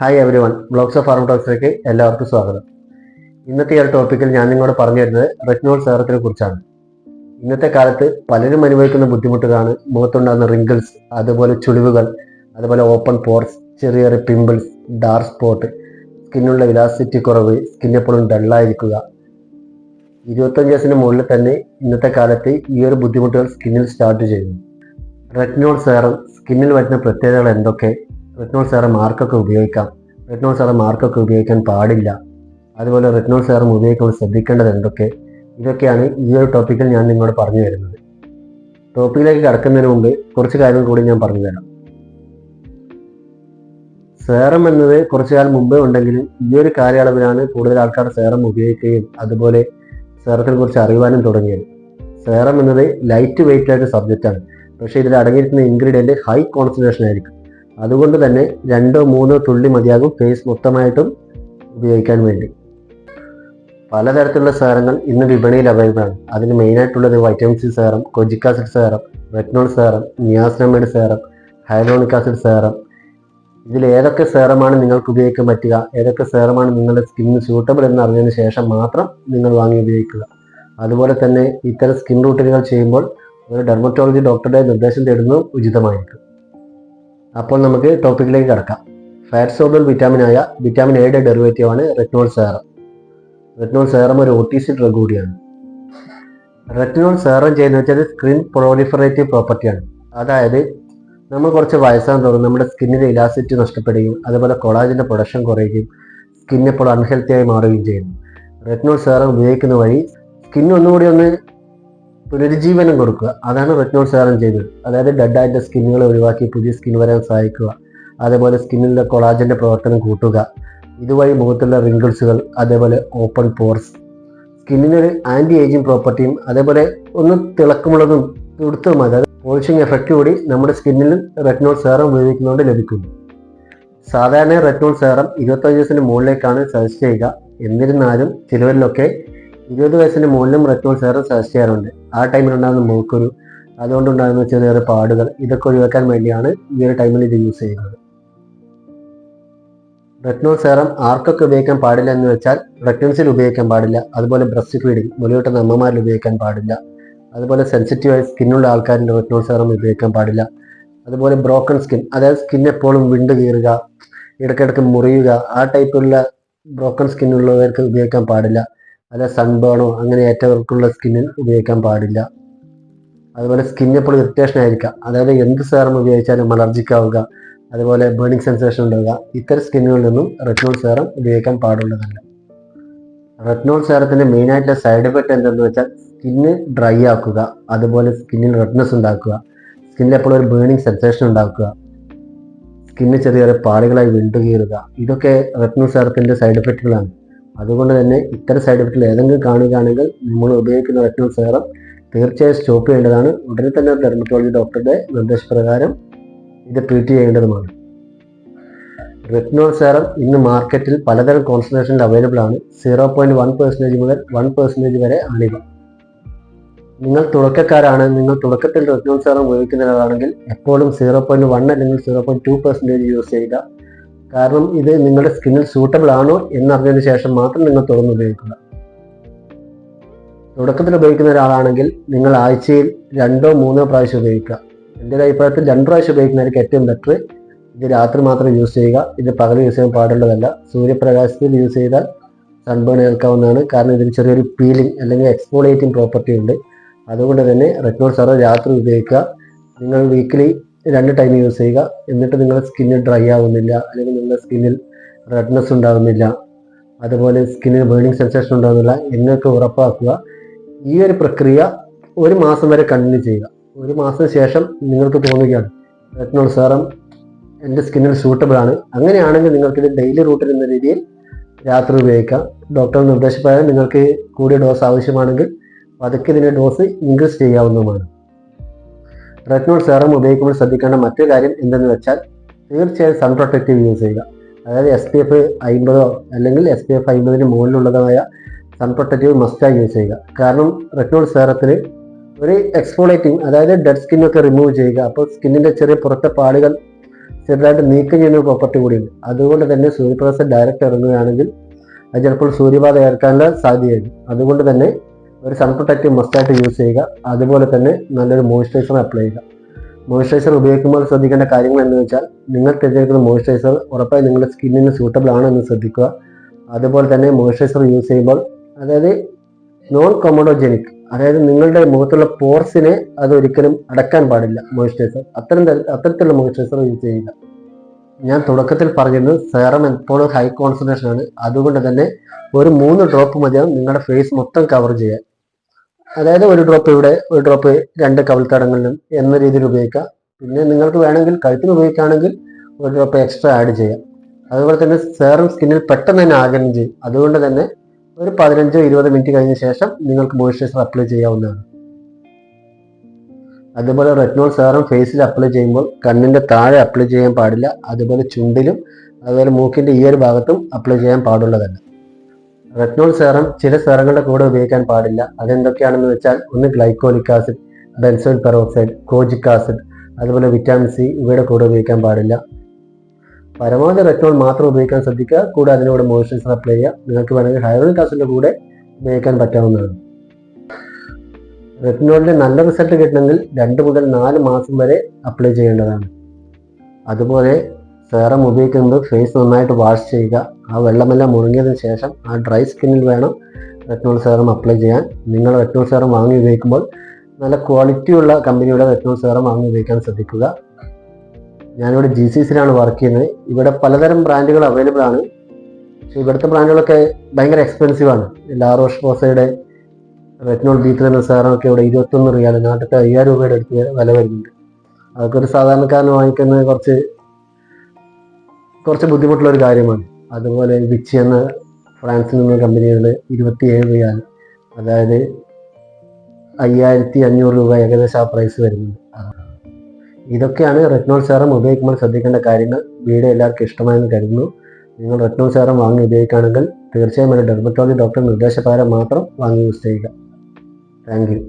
Hi everyone, blogs of pharma ടോക്സിലേക്ക് എല്ലാവർക്കും സ്വാഗതം. ഇന്നത്തെ ഈ ഒരു ടോപ്പിക്കിൽ ഞാൻ നിങ്ങളോട് പറഞ്ഞു തരുന്നത് റെറ്റിനോൾ സേറത്തിനെ കുറിച്ചാണ്. ഇന്നത്തെ കാലത്ത് പലരും അനുഭവിക്കുന്ന ബുദ്ധിമുട്ടുകളാണ് മുഖത്തുണ്ടാകുന്ന റിങ്കിൾസ്, അതുപോലെ ചുളിവുകൾ, അതുപോലെ ഓപ്പൺ പോർസ്, ചെറിയ ചെറിയ പിമ്പിൾസ്, ഡാർക്ക് സ്പോട്ട്, സ്കിന്നുള്ള ഇലാസ്റ്റിറ്റി കുറവ്, സ്കിൻ എപ്പോഴും ഡള്ളായിരിക്കുക. 25 വയസ്സിന് മുകളിൽ തന്നെ ഇന്നത്തെ കാലത്ത് ഈ ഒരു ബുദ്ധിമുട്ടുകൾ സ്കിന്നിൽ സ്റ്റാർട്ട് ചെയ്യുന്നു. റെറ്റിനോൾ സേറം സ്കിന്നിൽ വരുന്ന പ്രത്യേകതകൾ എന്തൊക്കെ, റെറ്റിനോൾ സേറം ആർക്കൊക്കെ ഉപയോഗിക്കാം, റെറ്റിനോൾ സേറം ആർക്കൊക്കെ ഉപയോഗിക്കാൻ പാടില്ല, അതുപോലെ റെറ്റിനോൾ സേറം ഉപയോഗിക്കുമ്പോൾ ശ്രദ്ധിക്കേണ്ടത് എന്തൊക്കെ, ഇതൊക്കെയാണ് ഈ ഒരു ടോപ്പിക്കിൽ ഞാൻ നിങ്ങളോട് പറഞ്ഞു തരുന്നത്. ടോപ്പിക്കിലേക്ക് കടക്കുന്നതിന് മുമ്പ് കുറച്ച് കാര്യങ്ങൾ കൂടി ഞാൻ പറഞ്ഞു തരാം. സേറം എന്നത് കുറച്ചു കാലം മുമ്പേ ഉണ്ടെങ്കിലും ഈ ഒരു കാലയളവിലാണ് കൂടുതൽ ആൾക്കാർ സേറം ഉപയോഗിക്കുകയും അതുപോലെ സേറത്തിനെ കുറിച്ച് അറിയുവാനും തുടങ്ങിയത്. സേറം എന്നത് ലൈറ്റ് വെയിറ്റ് ആയിട്ട് സബ്ജക്റ്റാണ്, പക്ഷേ ഇതിൽ അടങ്ങിയിരിക്കുന്ന ഇൻഗ്രീഡിയൻറ്റ് ഹൈ കോൺസെൻട്രേഷൻ ആയിരിക്കും. അതുകൊണ്ട് തന്നെ 2-3 തുള്ളി മതിയാകും ഫേസ് മൊത്തമായിട്ടും ഉപയോഗിക്കാൻ വേണ്ടി. പലതരത്തിലുള്ള സേറങ്ങൾ ഇന്ന് വിപണിയിൽ അവൈലബിൾ ആണ്. അതിന് മെയിനായിട്ടുള്ളത് vitamin C serum, kojic acid serum, retinol serum, niacinamide serum, hyaluronic acid serum. ഇതിൽ ഏതൊക്കെ സേറമാണ് നിങ്ങൾക്ക് ഉപയോഗിക്കാൻ പറ്റുക, ഏതൊക്കെ സേറമാണ് നിങ്ങളുടെ സ്കിന്നിന് സ്യൂട്ടബിൾ എന്ന് അറിഞ്ഞതിന് ശേഷം മാത്രം നിങ്ങൾ വാങ്ങി ഉപയോഗിക്കുക. അതുപോലെ തന്നെ ഇത്തരം സ്കിൻ റൂട്ടീനുകൾ ചെയ്യുമ്പോൾ ഒരു ഡെർമറ്റോളജി ഡോക്ടറുടെ നിർദ്ദേശം തേടുന്നതും ഉചിതമായിരിക്കും. അപ്പോൾ നമുക്ക് ടോപ്പിക്കിലേക്ക് കടക്കാം. ഫാറ്റ് സോൾബിൾ വിറ്റാമിനായ വിറ്റാമിൻ എയുടെ ഡെറിവേറ്റീവാണ് റെറ്റിനോൾ സേറം. റെറ്റിനോൾ സേറം ഒരു OTC ഡ്രഗ് കൂടിയാണ്. റെറ്റിനോൾ സേറം ചെയ്യുന്നത് വെച്ചാൽ സ്കിൻ പ്രൊലിഫറേറ്റീവ് പ്രോപ്പർട്ടിയാണ്. അതായത് നമ്മൾ കുറച്ച് വയസ്സാൻ തോറും നമ്മുടെ സ്കിന്നിൻ്റെ ഇലാസ്റ്റിറ്റി നഷ്ടപ്പെടുകയും അതുപോലെ കൊളാജിൻ്റെ പ്രൊഡക്ഷൻ കുറയുകയും സ്കിൻ എപ്പോൾ അൺഹെൽത്തിയായി മാറുകയും ചെയ്യുന്നു. റെറ്റിനോൾ സേറം ഉപയോഗിക്കുന്ന വഴി സ്കിൻ ഒന്നുകൂടി ഒന്ന് പുനരുജ്ജീവനം കൊടുക്കുക. അതാണ് റെറ്റിനോൾ സേറം ചെയ്യുന്നത്. അതായത് ഡെഡായിട്ട് സ്കിന്നുകളെ ഒഴിവാക്കി പുതിയ സ്കിൻ വരാൻ സഹായിക്കുക, അതേപോലെ സ്കിന്നിലെ കൊളാജൻ്റെ പ്രവർത്തനം കൂട്ടുക. ഇതുവഴി മുഖത്തുള്ള റിങ്കിൾസുകൾ, അതേപോലെ ഓപ്പൺ പോർസ്, സ്കിന്നിനൊരു ആൻറ്റി ഏജിങ് പ്രോപ്പർട്ടിയും അതേപോലെ ഒന്ന് തിളക്കമുള്ളതും തുടുത്തതും, അതായത് പോളിഷിങ് എഫക്റ്റ് കൂടി നമ്മുടെ സ്കിന്നിൽ റെറ്റിനോൾ സേറം ഉപയോഗിക്കുന്നതുകൊണ്ട് ലഭിക്കുന്നു. സാധാരണ റെറ്റിനോൾ സേറം 25 വയസ്സിന് മുകളിലേക്കാണ് സജസ്റ്റ് ചെയ്യുക. എന്നിരുന്നാലും ചിലവരിലൊക്കെ 20 വയസ്സിന് മുകളിലും റെറ്റിനോൾ സേറം സജസ്റ്റ് ചെയ്യാറുണ്ട്. ആ ടൈമിലുണ്ടാകുന്ന മൂക്കൊരു, അതുകൊണ്ടുണ്ടാകുന്ന ചെറിയ ചെറിയ പാടുകൾ, ഇതൊക്കെ ഒഴിവാക്കാൻ വേണ്ടിയാണ് ഈ ഒരു ടൈമിൽ ഇത് യൂസ് ചെയ്യുന്നത്. റെറ്റിനോൾ സേറം ആർക്കൊക്കെ ഉപയോഗിക്കാൻ പാടില്ല എന്ന് വെച്ചാൽ പ്രഗ്നൻസിയിൽ ഉപയോഗിക്കാൻ പാടില്ല, അതുപോലെ ബ്രസ്റ്റ് ഫീഡിങ് മുലയൂട്ടുന്ന അമ്മമാരിൽ ഉപയോഗിക്കാൻ പാടില്ല, അതുപോലെ സെൻസിറ്റീവായ സ്കിന്നുള്ള ആൾക്കാരിൻ്റെ റെറ്റിനോൾ സേറം ഉപയോഗിക്കാൻ പാടില്ല, അതുപോലെ ബ്രോക്കൺ സ്കിൻ, അതായത് സ്കിൻ എപ്പോഴും വിണ്ട് കീറുക, ഇടയ്ക്കിടയ്ക്ക് മുറിയുക, ആ ടൈപ്പുള്ള ബ്രോക്കൺ സ്കിന്നുള്ളവർക്ക് ഉപയോഗിക്കാൻ പാടില്ല. അതായത് സൺബേണോ അങ്ങനെ ഏറ്റവർക്കുള്ള സ്കിന്നിൽ ഉപയോഗിക്കാൻ പാടില്ല. അതുപോലെ സ്കിൻ എപ്പോഴും ഇറിറ്റേഷൻ ആയിരിക്കുക, അതായത് എന്ത് സേറം ഉപയോഗിച്ചാലും അലർജിക് ആവുക, അതുപോലെ ബേണിംഗ് സെൻസേഷൻ ഉണ്ടാവുക. ഇത്തരം സ്കിന്നുകളിൽ നിന്നും റെറ്റിനോൾ സേറം ഉപയോഗിക്കാൻ പാടുള്ളതല്ല. റെറ്റിനോൾ സേറത്തിൻ്റെ മെയിനായിട്ടുള്ള സൈഡ് എഫക്റ്റ് എന്തെന്ന് വെച്ചാൽ സ്കിന്ന് ഡ്രൈ ആക്കുക, അതുപോലെ സ്കിന്നിൽ റെഡ്നെസ് ഉണ്ടാക്കുക, സ്കിന്നിൽ എപ്പോഴും ഒരു ബേണിംഗ് സെൻസേഷൻ ഉണ്ടാക്കുക, സ്കിന്ന് ചെറിയ ചെറിയ പാടുകളായി വിണ്ടുകീറുക. ഇതൊക്കെ റെറ്റിനോൾ സേറത്തിൻ്റെ സൈഡ് എഫക്റ്റുകളാണ്. അതുകൊണ്ട് തന്നെ ഇത്തരം സൈഡ് എഫക്റ്റുകൾ ഏതെങ്കിലും കാണുകയാണെങ്കിൽ നമ്മൾ ഉപയോഗിക്കുന്ന റെറ്റിനോൾ സേറം തീർച്ചയായും സ്റ്റോപ്പ് ചെയ്യേണ്ടതാണ്. ഉടനെ തന്നെ ഒരു ഡെർമറ്റോളജി ഡോക്ടറുടെ നിർദ്ദേശപ്രകാരം ഇത് ട്രീറ്റ് ചെയ്യേണ്ടതുമാണ്. റെറ്റിനോൾ സേറം ഇന്ന് മാർക്കറ്റിൽ പലതരം കോൺസെൻട്രേഷനിൽ അവൈലബിൾ ആണ്. 0.1% മുതൽ 1% വരെ ആണിവ. നിങ്ങൾ തുടക്കക്കാരാണ്, നിങ്ങൾ തുടക്കത്തിൽ റെറ്റിനോൾ സേറം ഉപയോഗിക്കുന്നവരാണെങ്കിൽ എപ്പോഴും 0.1 അല്ലെങ്കിൽ 0.2% യൂസ് ചെയ്യുക. കാരണം ഇത് നിങ്ങളുടെ സ്കിന്നിൽ സൂട്ടബിൾ ആണോ എന്നറിഞ്ഞതിന് ശേഷം മാത്രം നിങ്ങൾ തുറന്ന് ഉപയോഗിക്കുക. തുടക്കത്തിൽ ഉപയോഗിക്കുന്ന ഒരാളാണെങ്കിൽ നിങ്ങൾ ആഴ്ചയിൽ 2-3 പ്രാവശ്യം ഉപയോഗിക്കുക. എൻ്റെ ഒരു അഭിപ്രായത്തിൽ 2 പ്രാവശ്യം ഉപയോഗിക്കുന്നതായിരിക്കും ഏറ്റവും ബെറ്റർ. ഇത് രാത്രി മാത്രം യൂസ് ചെയ്യുക. ഇത് പകൽ യൂസ് ചെയ്യാൻ പാടുള്ളതല്ല. സൂര്യപ്രകാശത്തിൽ യൂസ് ചെയ്താൽ സൺബേൺ ഏൽക്കാവുന്നതാണ്. കാരണം ഇതിന് ചെറിയൊരു പീലിംഗ് അല്ലെങ്കിൽ എക്സ്ഫോളിയേറ്റിംഗ് പ്രോപ്പർട്ടി ഉണ്ട്. അതുകൊണ്ട് തന്നെ റെറ്റിനോൾ സേറം രാത്രി ഉപയോഗിക്കുക. നിങ്ങൾ വീക്കിലി 2 ടൈം യൂസ് ചെയ്യുക. എന്നിട്ട് നിങ്ങളുടെ സ്കിന്നിൽ ഡ്രൈ ആവുന്നില്ല, അല്ലെങ്കിൽ നിങ്ങളുടെ സ്കിന്നിൽ റെഡ്നെസ് ഉണ്ടാകുന്നില്ല, അതുപോലെ സ്കിന്നിൽ ബേണിംഗ് സെൻസേഷൻ ഉണ്ടാകുന്നില്ല എന്നൊക്കെ ഉറപ്പാക്കുക. ഈ ഒരു പ്രക്രിയ 1 മാസം വരെ കണ്ടിന്യൂ ചെയ്യുക. 1 മാസത്തിന് ശേഷം നിങ്ങൾക്ക് തോന്നുകയാണ് റെറ്റിനോൾ സേറം എൻ്റെ സ്കിന്നിൽ സൂട്ടബിൾ ആണ്, അങ്ങനെയാണെങ്കിൽ നിങ്ങൾക്കിത് ഡെയിലി റൂട്ടീൻ എന്ന രീതിയിൽ രാത്രി ഉപയോഗിക്കാം. ഡോക്ടറുടെ നിർദ്ദേശപ്രകാരം നിങ്ങൾക്ക് കൂടിയ ഡോസ് ആവശ്യമാണെങ്കിൽ പതുക്കെ ഇതിൻ്റെ ഡോസ് ഇൻക്രീസ് ചെയ്യാവുന്നതുമാണ്. റെറ്റിനോൾ സേറം ഉപയോഗിക്കുമ്പോൾ ശ്രദ്ധിക്കേണ്ട മറ്റൊരു കാര്യം എന്തെന്ന് വെച്ചാൽ തീർച്ചയായും സൺ പ്രൊട്ടക്റ്റീവ് യൂസ് ചെയ്യുക. അതായത് SPF 50 അല്ലെങ്കിൽ SPF 50 മുകളിലുള്ളതായ സൺ പ്രൊട്ടക്റ്റീവ് മസ്റ്റായി യൂസ് ചെയ്യുക. കാരണം റെറ്റിനോൾ സേറത്തിന് ഒരു എക്സ്ഫോളിയേറ്റിംഗ്, അതായത് ഡെഡ് സ്കിന്നൊക്കെ റിമൂവ് ചെയ്യുക. അപ്പോൾ സ്കിന്നിൻ്റെ ചെറിയ പുറത്തെ പാടുകൾ ചെറുതായിട്ട് നീക്കം ചെയ്യുന്ന പ്രോപ്പർട്ടി കൂടിയുണ്ട്. അതുകൊണ്ട് തന്നെ സൂര്യപ്രകാശം ഡയറക്റ്റ് ഇറങ്ങുകയാണെങ്കിൽ അത് ചിലപ്പോൾ സൂര്യബാധ ഏൽക്കാനുള്ള സാധ്യതയുണ്ട്. അതുകൊണ്ട് തന്നെ ഒരു സൺ പ്രൊട്ടക്റ്റീവ് മസ്റ്റായിട്ട് യൂസ് ചെയ്യുക. അതുപോലെ തന്നെ നല്ലൊരു മോയ്സ്ചറൈസർ അപ്ലൈ ചെയ്യുക. മോയ്സ്ചറൈസർ ഉപയോഗിക്കുമ്പോൾ ശ്രദ്ധിക്കേണ്ട കാര്യങ്ങൾ എന്ന് വെച്ചാൽ, നിങ്ങൾ തിരഞ്ഞെടുക്കുന്ന മോയ്സ്ചറൈസർ ഉറപ്പായി നിങ്ങളുടെ സ്കിന്നിന് സൂട്ടബിൾ ആണോ എന്ന് ശ്രദ്ധിക്കുക. അതുപോലെ തന്നെ മോയ്സ്ചറൈസർ യൂസ് ചെയ്യുമ്പോൾ അതായത് നോൺ കൊമോഡോജനിക്, അതായത് നിങ്ങളുടെ മുഖത്തുള്ള പോർസിനെ അതൊരിക്കലും അടക്കാൻ പാടില്ല മോയ്സ്ചറൈസർ. അത്തരത്തിലുള്ള മോയ്സ്ചറൈസർ യൂസ് ചെയ്യുക. ഞാൻ തുടക്കത്തിൽ പറഞ്ഞിരുന്നു സെറം എപ്പോഴും ഹൈ കോൺസെൻട്രേഷൻ ആണ്. അതുകൊണ്ട് തന്നെ ഒരു 3 ഡ്രോപ്പ് മതിയാവും നിങ്ങളുടെ ഫേസ് മൊത്തം കവർ ചെയ്യാൻ. അതായത് ഒരു ഡ്രോപ്പ് ഇവിടെ, ഒരു ഡ്രോപ്പ് 2 കവിൾത്തടങ്ങളിലും എന്ന രീതിയിൽ ഉപയോഗിക്കാം. പിന്നെ നിങ്ങൾക്ക് വേണമെങ്കിൽ കഴുത്തിന് ഉപയോഗിക്കുകയാണെങ്കിൽ ഒരു ഡ്രോപ്പ് എക്സ്ട്രാ ആഡ് ചെയ്യാം. അതുപോലെ തന്നെ സെറം സ്കിന്നിൽ പെട്ടെന്ന് തന്നെ ആഗിരണം ചെയ്യും. അതുകൊണ്ട് തന്നെ ഒരു 15-20 മിനിറ്റ് കഴിഞ്ഞ ശേഷം നിങ്ങൾക്ക് മോയ്സ്ചറൈസർ അപ്ലൈ ചെയ്യാവുന്നതാണ്. അതുപോലെ റെറ്റിനോൾ സെറം ഫേസിൽ അപ്ലൈ ചെയ്യുമ്പോൾ കണ്ണിന്റെ താഴെ അപ്ലൈ ചെയ്യാൻ പാടില്ല. അതുപോലെ ചുണ്ടിലും അതുപോലെ മൂക്കിന്റെ ഈ ഒരു ഭാഗത്തും അപ്ലൈ ചെയ്യാൻ പാടുള്ളതല്ല. റെറ്റിനോൾ സെറം ചില സെറങ്ങളുടെ കൂടെ ഉപയോഗിക്കാൻ പാടില്ല. അതെന്തൊക്കെയാണെന്ന് വെച്ചാൽ, ഒന്ന് glycolic acid, benzoyl peroxide, കോജിക് acid, അതുപോലെ വിറ്റാമിൻ സി ഇവയുടെ കൂടെ ഉപയോഗിക്കാൻ പാടില്ല. പരമാവധി റെറ്റിനോൾ മാത്രം ഉപയോഗിക്കാൻ ശ്രദ്ധിക്കുക. കൂടെ അതിനോട് മോയ്സ്ചറൈസർ അപ്ലൈ ചെയ്യുക. നിങ്ങൾക്ക് വേണമെങ്കിൽ ഹൈലോണിക് ആസിഡിന്റെ കൂടെ ഉപയോഗിക്കാൻ പറ്റാവുന്നതാണ്. റെറ്റിനോളിന്റെ നല്ല റിസൾട്ട് കിട്ടണമെങ്കിൽ 2 മുതൽ 4 മാസം വരെ അപ്ലൈ ചെയ്യേണ്ടതാണ്. അതുപോലെ സെറം ഉപയോഗിക്കുമ്പോൾ ഫേസ് നന്നായിട്ട് വാഷ് ചെയ്യുക. ആ വെള്ളമെല്ലാം മുണങ്ങിയതിന് ശേഷം ആ ഡ്രൈ സ്കിന്നിൽ വേണം റെറ്റിനോൾ സെറം അപ്ലൈ ചെയ്യാൻ. നിങ്ങൾ റെറ്റിനോൾ സെറം വാങ്ങി ഉപയോഗിക്കുമ്പോൾ നല്ല ക്വാളിറ്റിയുള്ള കമ്പനിയുടെ റെറ്റിനോൾ സെറം വാങ്ങി ഉപയോഗിക്കാൻ ശ്രദ്ധിക്കുക. ഞാനിവിടെ GCCയിലാണ് വർക്ക് ചെയ്യുന്നത്. ഇവിടെ പലതരം ബ്രാൻഡുകൾ അവൈലബിൾ ആണ്. പക്ഷേ ഇവിടുത്തെ ബ്രാൻഡുകളൊക്കെ ഭയങ്കര എക്സ്പെൻസീവ് ആണ്. ലാ റോഷ് പോസയുടെ റെറ്റിനോൾ B3 എന്ന സെറം ഒക്കെ ഇവിടെ 21 റിയാൽ, നാട്ടിലത്തെ 5000 രൂപയുടെ അടുത്ത് വില വരുന്നുണ്ട്. അതൊക്കെ ഒരു സാധാരണക്കാരന് വാങ്ങിക്കുന്നത് കുറച്ച് ബുദ്ധിമുട്ടുള്ള ഒരു കാര്യമാണ്. അതുപോലെ വിച്ചി എന്ന ഫ്രാൻസിൽ നിന്ന കമ്പനികളുടെ 27 റിയാൽ, അതായത് 5500 രൂപ ഏകദേശം ആ പ്രൈസ് വരുന്നുണ്ട്. ഇതൊക്കെയാണ് റെറ്റിനോൾ സെറം ഉപയോഗിക്കുമ്പോൾ ശ്രദ്ധിക്കേണ്ട കാര്യങ്ങൾ. വീഡിയോ എല്ലാവർക്കും ഇഷ്ടമായെന്ന് കരുതുന്നു. നിങ്ങൾ റെറ്റിനോൾ സെറം വാങ്ങി ഉപയോഗിക്കുകയാണെങ്കിൽ തീർച്ചയായും ഒരു ഡെർമറ്റോളജി ഡോക്ടർ നിർദ്ദേശപ്രകാരം മാത്രം വാങ്ങി യൂസ് ചെയ്യുക. Thank you.